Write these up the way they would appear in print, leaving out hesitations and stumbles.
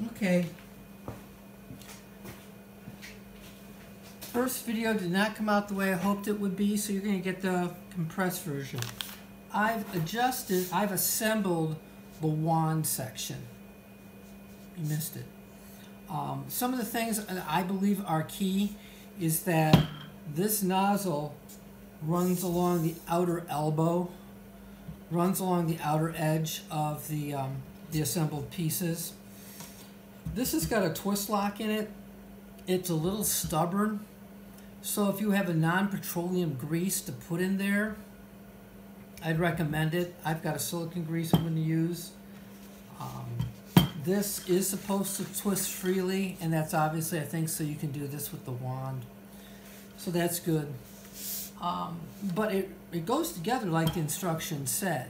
Okay. First video did not come out the way I hoped it would be, so you're going to get the compressed version. I've assembled the wand section. You missed it. Some of the things I believe are key is that this nozzle runs along the outer elbow, runs along the outer edge of the assembled pieces. This has got a twist lock in it. It's a little stubborn, so if you have a non-petroleum grease to put in there, I'd recommend it. I've got a silicone grease I'm going to use. This is supposed to twist freely, and that's obviously, I think, so you can do this with the wand. So that's good. But it goes together like the instructions said.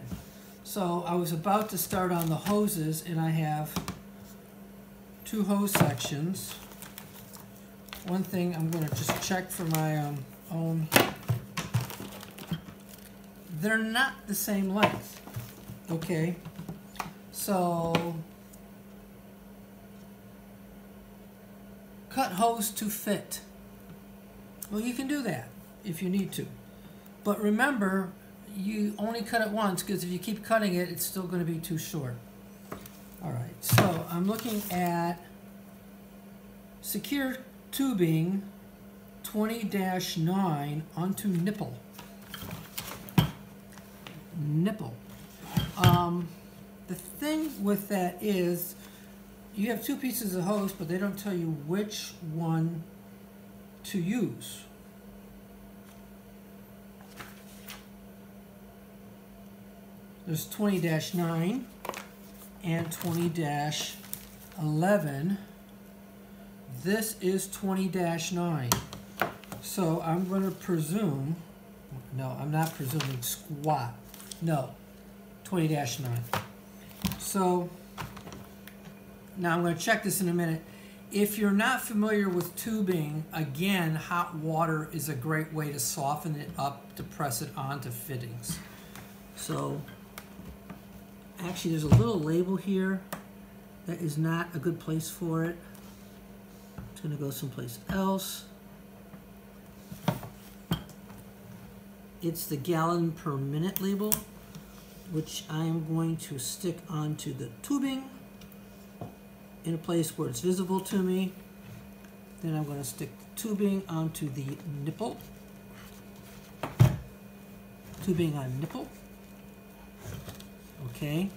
So I was about to start on the hoses, and I have two hose sections. One thing I'm going to just check for my own. They're not the same length. Okay. So cut hose to fit. Well, you can do that if you need to. But remember, you only cut it once, because if you keep cutting it, it's still going to be too short. All right, so I'm looking at secure tubing 20-9 onto nipple. Nipple. The thing with that is you have two pieces of hose, but they don't tell you which one to use. There's 20-9 and 20-11. This is 20-9. So I'm going to presume, no, I'm not presuming, squat. No, 20-9. So now I'm going to check this in a minute. If you're not familiar with tubing, again, hot water is a great way to soften it up to press it onto fittings. So actually, there's a little label here. That is not a good place for it. It's going to go someplace else. It's the gallon per minute label, which I am going to stick onto the tubing in a place where it's visible to me. Then I'm going to stick the tubing onto the nipple. Tubing on nipple. Okay.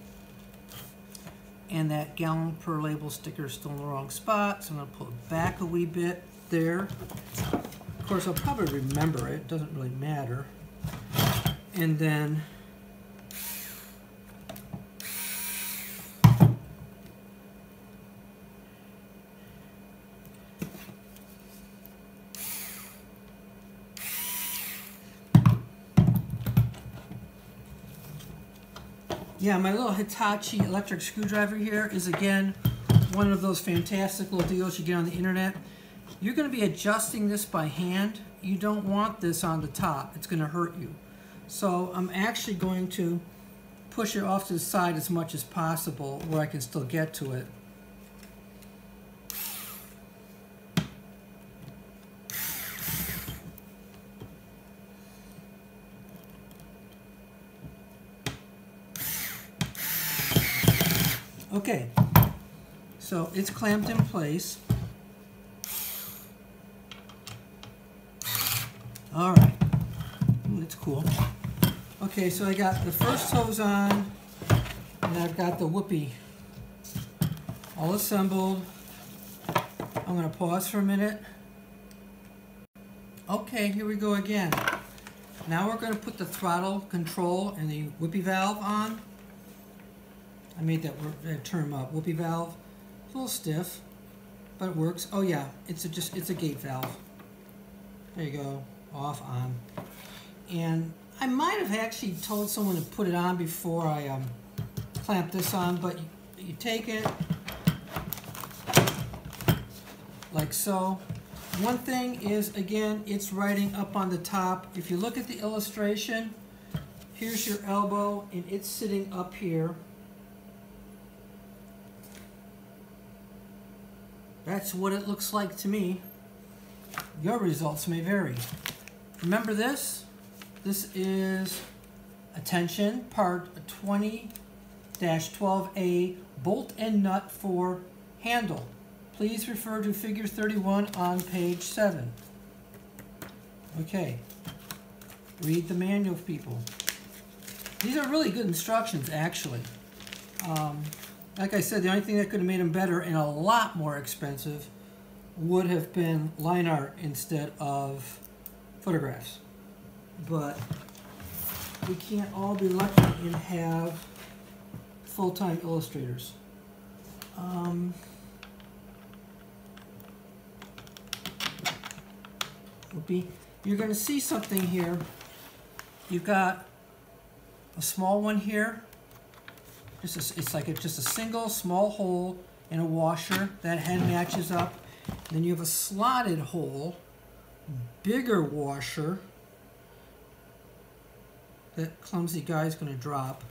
And that gallon per label sticker is still in the wrong spot, so I'm going to pull it back a wee bit there. Of course, I'll probably remember it. It doesn't really matter. And then yeah, my little Hitachi electric screwdriver here is, again, one of those fantastic little deals you get on the internet. You're going to be adjusting this by hand. You don't want this on the top. It's going to hurt you. So I'm actually going to push it off to the side as much as possible where I can still get to it. Okay, so it's clamped in place. All right, that's cool. Okay, so I got the first hose on, and I've got the Whoopie all assembled. I'm going to pause for a minute. Okay, here we go again. Now we're going to put the throttle control and the Whoopie valve on. I made that term up, Whoopie valve. It's a little stiff, but it works. Oh yeah, it's a gate valve. There you go, off, on. And I might have actually told someone to put it on before I clamp this on, but you take it like so. One thing is, again, it's riding up on the top. If you look at the illustration, here's your elbow, and it's sitting up here. That's what it looks like to me. Your results may vary. Remember this? This is attention part 20-12A bolt and nut for handle. Please refer to figure 31 on page 7. Okay. Read the manual, people. These are really good instructions, actually. Like I said, the only thing that could have made them better and a lot more expensive would have been line art instead of photographs. But we can't all be lucky and have full-time illustrators. You're going to see something here. You've got a small one here. It's like just a single small hole in a washer. That head matches up. Then you have a slotted hole, bigger washer. That clumsy guy's going to drop.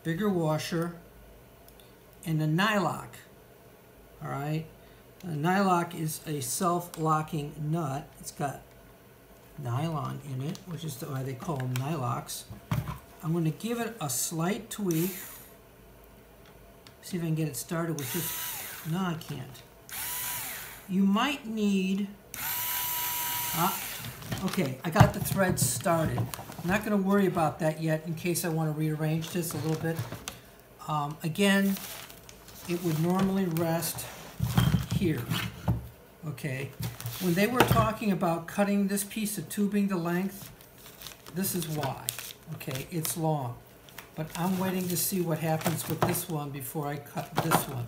Bigger washer, and a nylock. All right. A nylock is a self-locking nut. It's got nylon in it, which is why they call them nylocks. I'm going to give it a slight tweak. See if I can get it started with this. No, I can't. You might need... okay, I got the thread started. I'm not going to worry about that yet in case I want to rearrange this a little bit. Again, it would normally rest here. Okay. When they were talking about cutting this piece of tubing to length, this is why. Okay, it's long. But I'm waiting to see what happens with this one before I cut this one.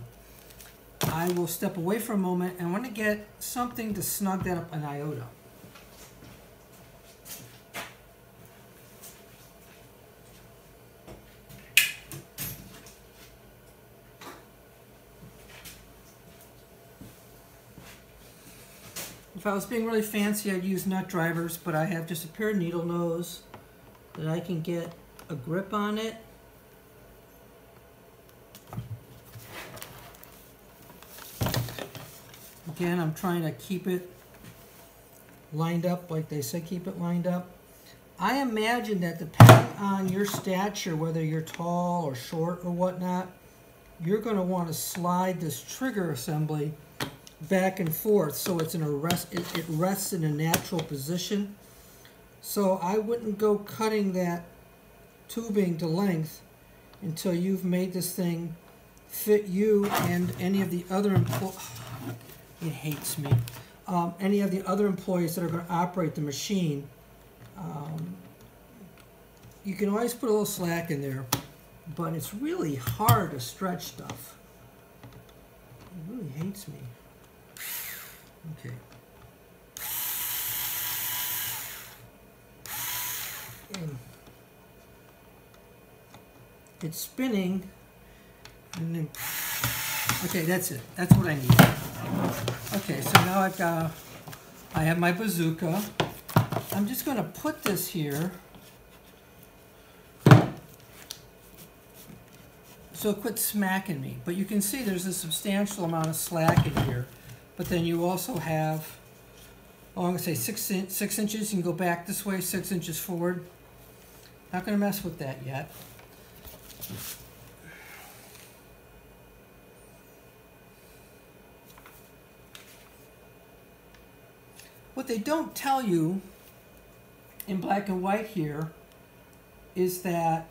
I will step away for a moment and I want to get something to snug that up an iota. If I was being really fancy, I'd use nut drivers, but I have just a pair of needle nose that I can get a grip on it. Again, I'm trying to keep it lined up like they say keep it lined up. I imagine that depending on your stature, whether you're tall or short or whatnot, you're going to want to slide this trigger assembly back and forth so it's in a it rests in a natural position. So I wouldn't go cutting that tubing to length until you've made this thing fit you and any of the other it hates me. Any of the other employees that are going to operate the machine. You can always put a little slack in there, but it's really hard to stretch stuff. It really hates me. Okay. And it's spinning, and then, okay, that's it. That's what I need. Okay, so now I have my bazooka. I'm just going to put this here so it quits smacking me. But you can see there's a substantial amount of slack in here. But then you also have, oh, I'm going to say 6 inches. You can go back this way, 6 inches forward. Not going to mess with that yet. What they don't tell you in black and white here is that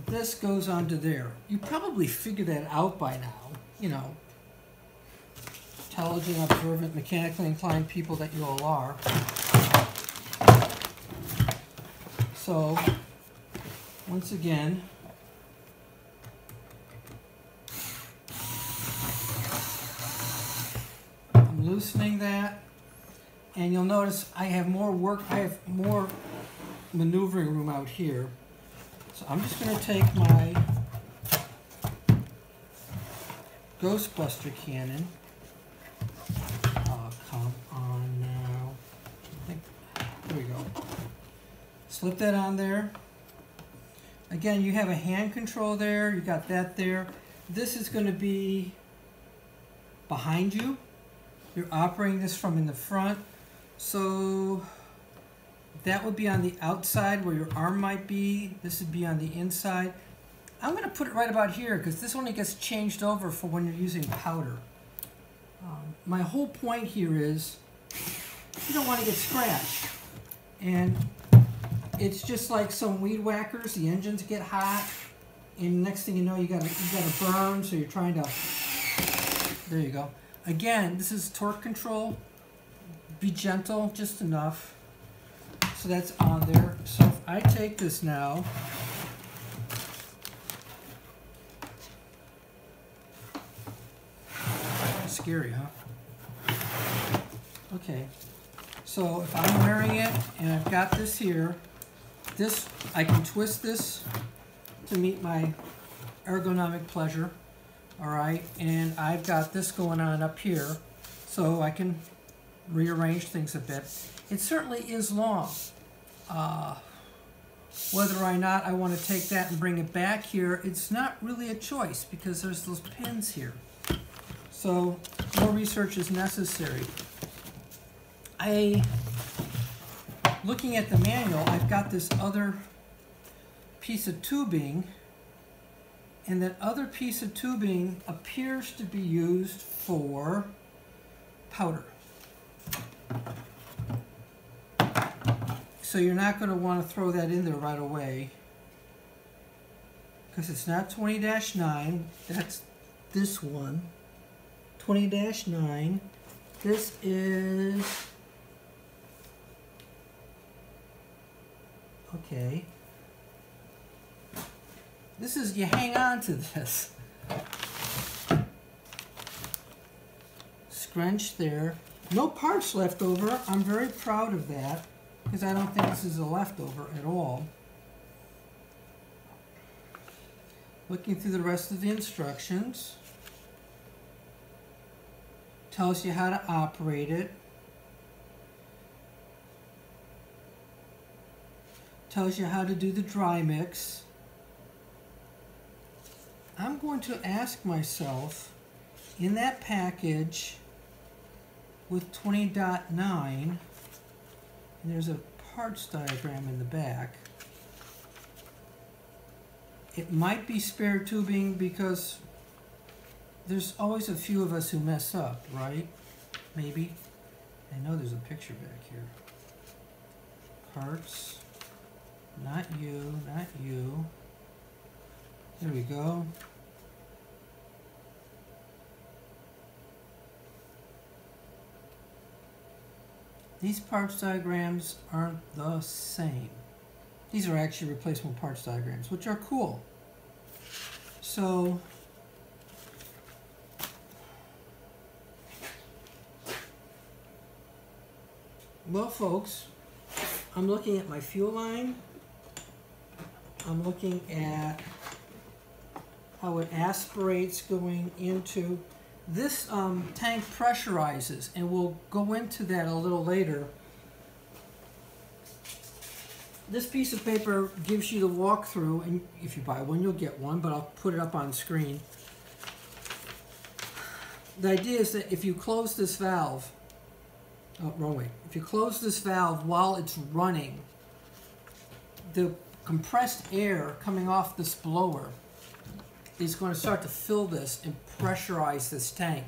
this goes onto there. You probably figured that out by now, you know, intelligent, observant, mechanically inclined people that you all are. So, once again, I'm loosening that, and you'll notice I have more maneuvering room out here. So I'm just going to take my Ghostbuster cannon. Oh, come on now. There we go. Slip that on there. Again, you have a hand control there, you got that there. This is going to be behind you. You're operating this from in the front. So that would be on the outside where your arm might be. This would be on the inside. I'm going to put it right about here because this only gets changed over for when you're using powder. My whole point here is you don't want to get scratched. And it's just like some weed whackers. The engines get hot, and next thing you know, you got a burn. So you're trying to. There you go. Again, this is torque control. Be gentle, just enough. So that's on there. So if I take this now. Scary, huh? Okay. So if I'm wearing it and I've got this here, I can twist this to meet my ergonomic pleasure. All right, and I've got this going on up here, so I can rearrange things a bit. It certainly is long. Whether or not I want to take that and bring it back here, it's not really a choice because there's those pins here. So more research is necessary. Looking at the manual, I've got this other piece of tubing, and that other piece of tubing appears to be used for powder. So you're not going to want to throw that in there right away because it's not 20-9, that's this one. 20-9, this is, okay, this is, you hang on to this. Scrunch there. No parts left over. I'm very proud of that because I don't think this is a leftover at all. Looking through the rest of the instructions. Tells you how to operate it. Tells you how to do the dry mix. I'm going to ask myself, in that package with 20.9, and there's a parts diagram in the back, it might be spare tubing because there's always a few of us who mess up, right? Maybe. I know there's a picture back here. Parts. Not you, not you. There we go. These parts diagrams aren't the same. These are actually replacement parts diagrams, which are cool. So, well, folks, I'm looking at my fuel line. I'm looking at how it aspirates going into this tank pressurizes, and we'll go into that a little later. This piece of paper gives you the walkthrough, and if you buy one, you'll get one, but I'll put it up on screen. The idea is that if you close this valve, oh, wrong way. If you close this valve while it's running, the compressed air coming off this blower is going to start to fill this and pressurize this tank.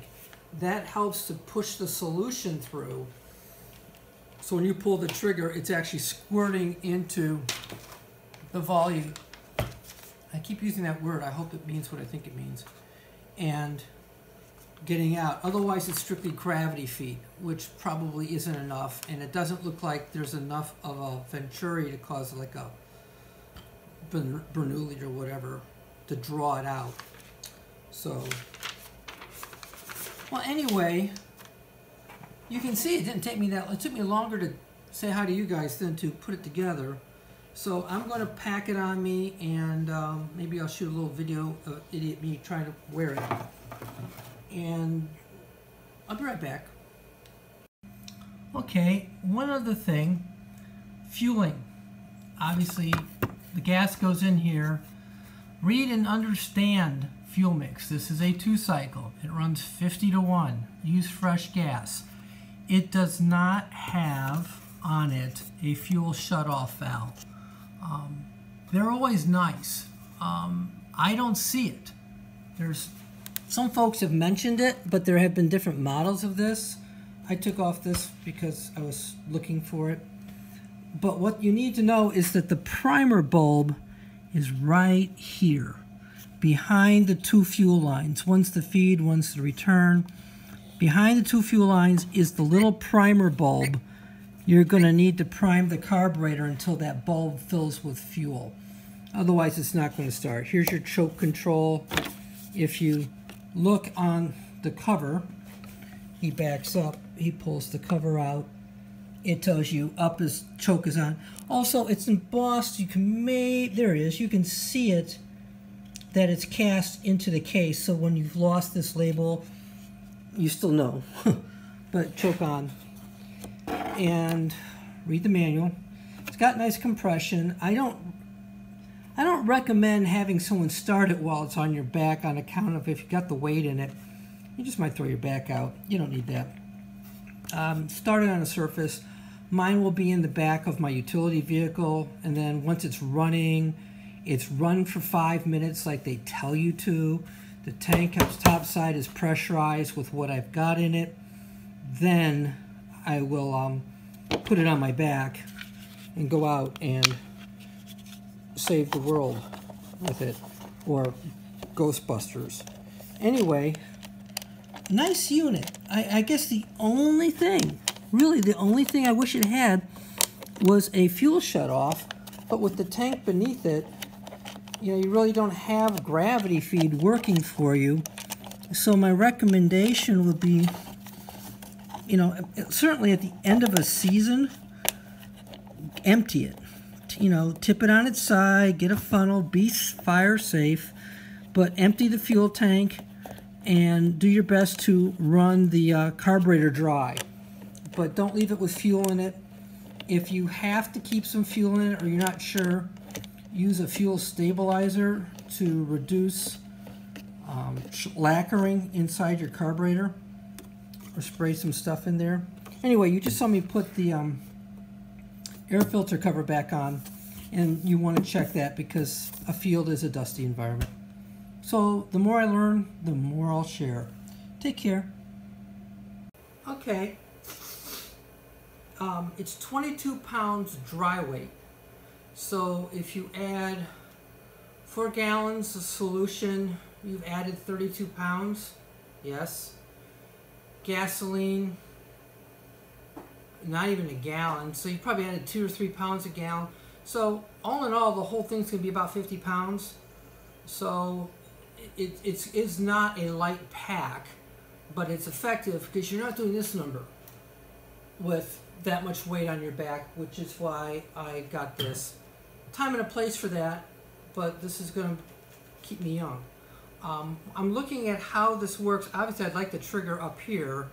That helps to push the solution through. So when you pull the trigger, it's actually squirting into the volume. I keep using that word. I hope it means what I think it means. And getting out. Otherwise, it's strictly gravity feed, which probably isn't enough. And it doesn't look like there's enough of a venturi to cause like a Bernoulli or whatever to draw it out. So, well, anyway, you can see it didn't take me that. It took me longer to say hi to you guys than to put it together. So I'm going to pack it on me, and maybe I'll shoot a little video of idiot me trying to wear it. And I'll be right back. Okay, one other thing, fueling. Obviously, the gas goes in here. Read and understand fuel mix. This is a 2-cycle. It runs 50-to-1. Use fresh gas. It does not have on it a fuel shutoff valve. They're always nice. I don't see it. Some folks have mentioned it, but there have been different models of this. I took off this because I was looking for it. But what you need to know is that the primer bulb is right here, behind the 2 fuel lines. One's the feed, one's the return. Behind the 2 fuel lines is the little primer bulb. You're going to need to prime the carburetor until that bulb fills with fuel. Otherwise, it's not going to start. Here's your choke control. If you look on the cover, he backs up, he pulls the cover out. It tells you up as choke is on. Also, it's embossed. You can there it is. You can see it, that it's cast into the case. So when you've lost this label, you still know. But choke on. And read the manual. It's got nice compression. I don't recommend having someone start it while it's on your back on account of if you got the weight in it, you just might throw your back out. You don't need that. Start it on a surface. Mine will be in the back of my utility vehicle, and then once it's running, it's run for 5 minutes like they tell you to. The tank top side is pressurized with what I've got in it. Then I will put it on my back and go out and save the world with it, or Ghostbusters. Anyway, nice unit. I guess the only thing, really the only thing I wish it had was a fuel shutoff, but with the tank beneath it, you really don't have gravity feed working for you. So my recommendation would be, certainly at the end of a season, empty it. Tip it on its side, get a funnel, be fire safe, but empty the fuel tank and do your best to run the carburetor dry. But don't leave it with fuel in it. If you have to keep some fuel in it or you're not sure, use a fuel stabilizer to reduce lacquering inside your carburetor, or spray some stuff in there. Anyway, you just saw me put the air filter cover back on, and you want to check that because a field is a dusty environment. So the more I learn, the more I'll share. Take care. Okay. It's 22 pounds dry weight. So if you add 4 gallons of solution, you've added 32 pounds. Yes. Gasoline, not even a gallon. So you probably added 2 or 3 pounds a gallon. So all in all, the whole thing's going to be about 50 pounds. So it's not a light pack, but it's effective because you're not doing this number with that much weight on your back, which is why I got this. Time and a place for that, but this is going to keep me young. I'm looking at how this works. Obviously, I'd like the trigger up here,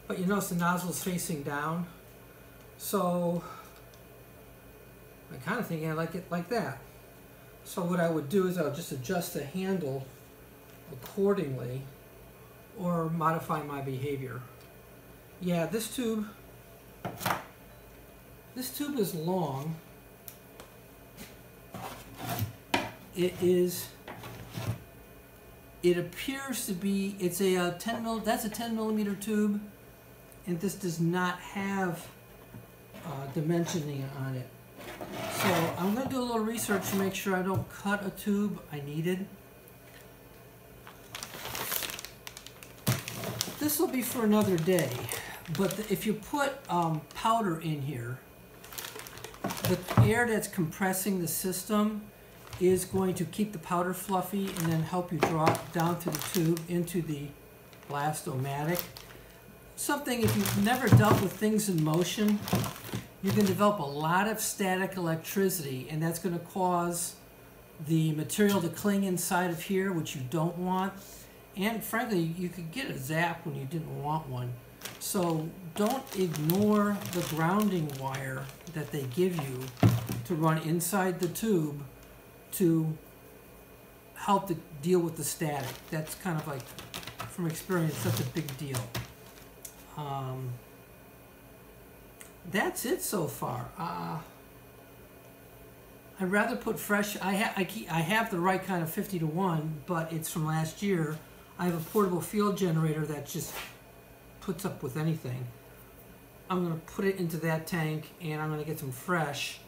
but you notice the nozzle is facing down. So I'm kind of thinking I like it like that. So what I would do is I'll just adjust the handle accordingly or modify my behavior. Yeah, this tube is long. It appears to be, it's a that's a 10 millimeter tube, and this does not have dimensioning on it. So I'm going to do a little research to make sure I don't cut a tube I needed. This will be for another day, but if you put powder in here, the air that's compressing the system is going to keep the powder fluffy and then help you draw it down through the tube into the blast-o-matic. Something, if you've never dealt with things in motion, you can develop a lot of static electricity, and that's going to cause the material to cling inside of here, which you don't want. And frankly, you could get a zap when you didn't want one. So don't ignore the grounding wire that they give you to run inside the tube to help to deal with the static. That's kind of like, from experience, such a big deal. That's it so far. I'd rather put fresh. I have the right kind of 50-to-1, but it's from last year. I have a portable field generator that just puts up with anything. I'm going to put it into that tank, and I'm going to get some fresh.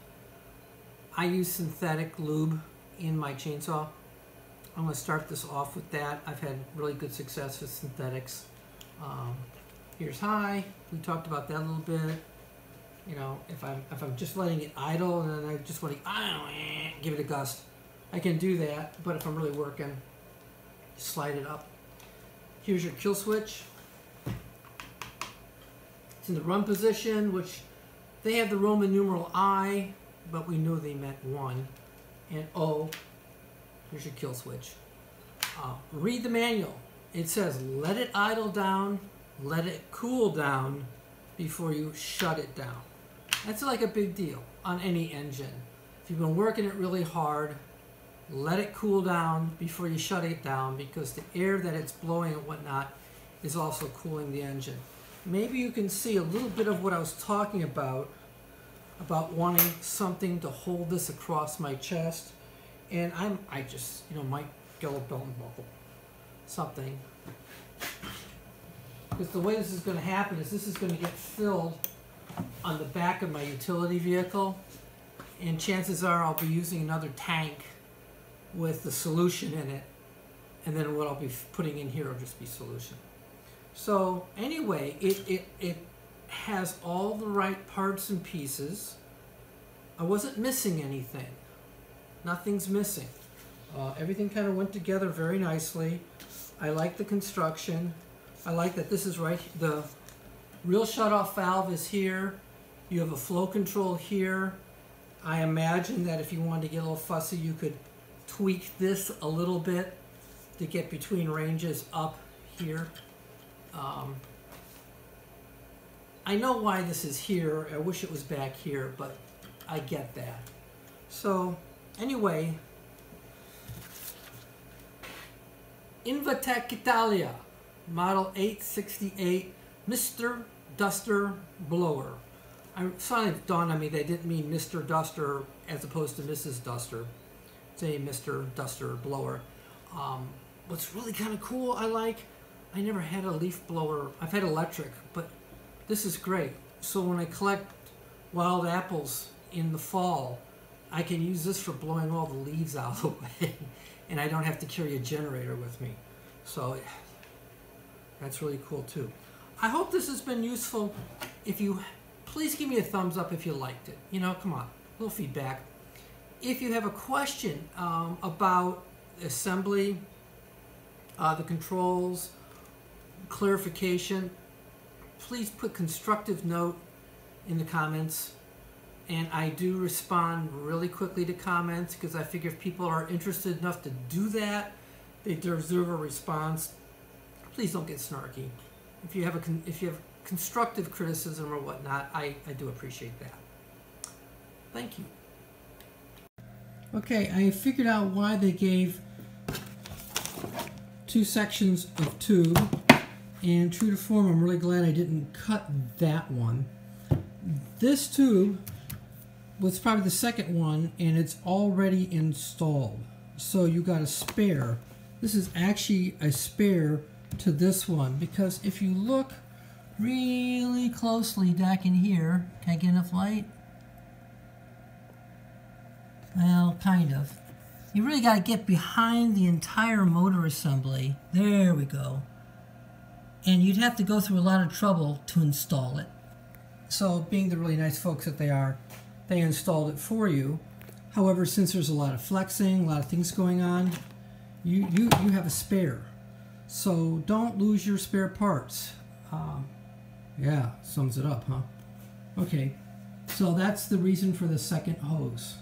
I use synthetic lube in my chainsaw. I'm going to start this off with that. I've had really good success with synthetics. Here's high. We talked about that a little bit. You know, if I'm just letting it idle and then I just want to give it a gust, I can do that. But if I'm really working, slide it up. Here's your kill switch. It's in the run position, which they have the Roman numeral I, but we know they meant 1 and O. Here's your kill switch. Read the manual. It says let it idle down, let it cool down before you shut it down. That's like a big deal on any engine. If you've been working it really hard, let it cool down before you shut it down, because the air that it's blowing and whatnot is also cooling the engine. Maybe you can see a little bit of what I was talking about wanting something to hold this across my chest. And I just, you know, might get a belt and buckle. Something. Because the way this is going to happen is this is going to get filled on the back of my utility vehicle, and chances are I'll be using another tank with the solution in it, and then what I'll be putting in here will just be solution. So anyway, it has all the right parts and pieces. I wasn't missing anything. Nothing's missing. Everything kind of went together very nicely. I like the construction. I like that this is right. The real shutoff valve is here. You have a flow control here. I imagine that if you wanted to get a little fussy, you could tweak this a little bit to get between ranges up here. I know why this is here. I wish it was back here, but I get that. So anyway, Invatech Italia, model 868, Mr. Duster Blower. It suddenly dawned on me they didn't mean Mr. Duster as opposed to Mrs. Duster. It's a Mr. Duster Blower. What's really kind of cool, I never had a leaf blower. I've had electric, but this is great. So when I collect wild apples in the fall, I can use this for blowing all the leaves out of the way, and I don't have to carry a generator with me. So that's really cool too. I hope this has been useful. If you, please give me a thumbs up if you liked it. You know, come on, a little feedback. If you have a question about assembly, the controls, clarification, please put constructive note in the comments. And I do respond really quickly to comments, because I figure if people are interested enough to do that, they deserve a response. Please don't get snarky. If you have constructive criticism or whatnot, I do appreciate that. Thank you. Okay, I figured out why they gave 2 sections of tube, and true to form, I'm really glad I didn't cut that one. This tube was probably the second one, and it's already installed. So you got a spare. This is actually a spare to this one, because if you look really closely back in here, can I get enough light? Well, kind of. You really got to get behind the entire motor assembly. There we go. And you'd have to go through a lot of trouble to install it. So, being the really nice folks that they are, they installed it for you. However, since there's a lot of flexing, a lot of things going on, you have a spare. So don't lose your spare parts. Yeah, sums it up, huh? Okay, so that's the reason for the second hose.